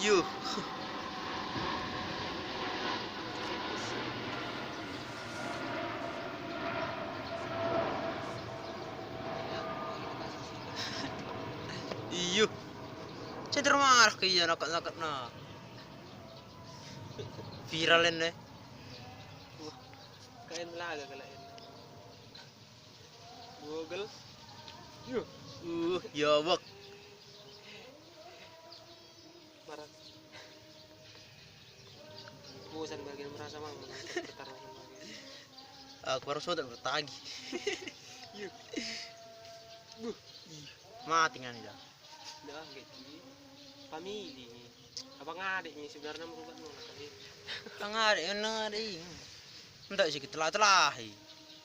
Yuh. Iyo. Cedera marah kaya nakat-nakat na. Viral ini. Kain laga kalain. Google. Yuh. Ya wak. Marah. Bosan bagian merasa mang pertarungan bagian. Aku harus sudah bertagi. Yuh. Mati kan ida. Dah gitu. Family. Abang adiknya sebenarnya merubah nona kali. Ang ada yang ada ini. Enggak sih telah.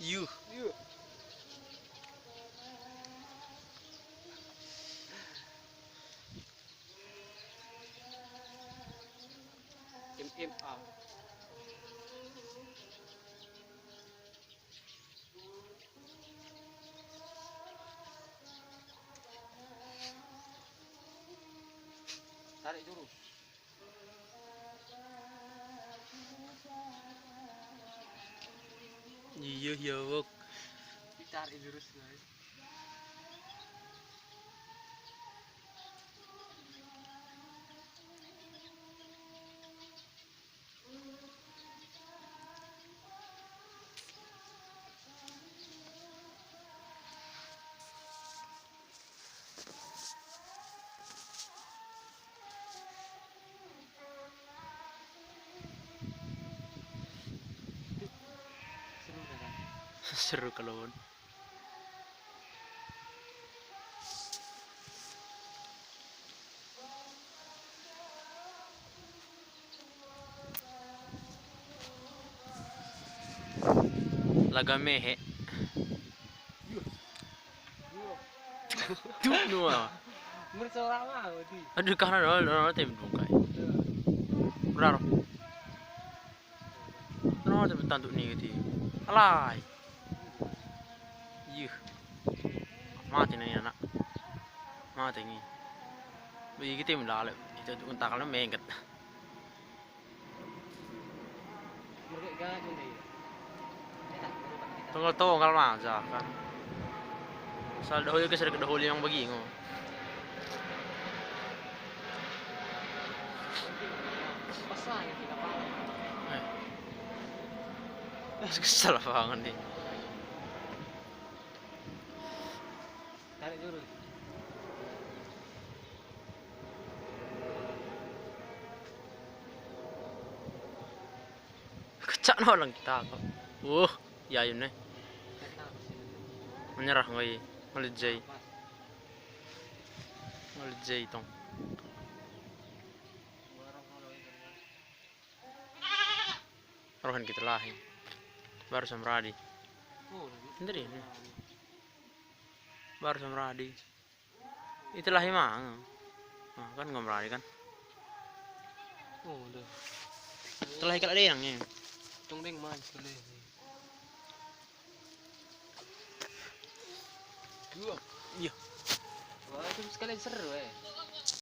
Yuh. Yuh. MMA. Tarik dulu. Iya ya wak. Ditarik terus guys. Seru kan? Seru kalau. Laga mehe. Tuh nua. Bersorak mah di. Aduh karena ada tem bukai. Benar. No tem tantuk ni gitu. Alai. Yuh. Mati nih anak. Mati ni. Bagi kita mulai. Itu untak kalau menget. Mereka gak nih. Tunggal mah kan. Sal dahulu ke sedek dahulu yang bagi ngo. Pasang ya tidak apa. Kesal banget nih. Tarik dulu. Kecak no lang kita kok. Ya yun eh. Menyerah ngai. Ngelejay tong. Rohan kita lahi. Baru samradi. Oh, Sendiri ini. Baru samradi. Itulah emang. Nah, kan ngomradi kan. oh udah. Itulah ikat ada yang Tungdeng man sekali. Iya. Wah, itu sekalian seru eh.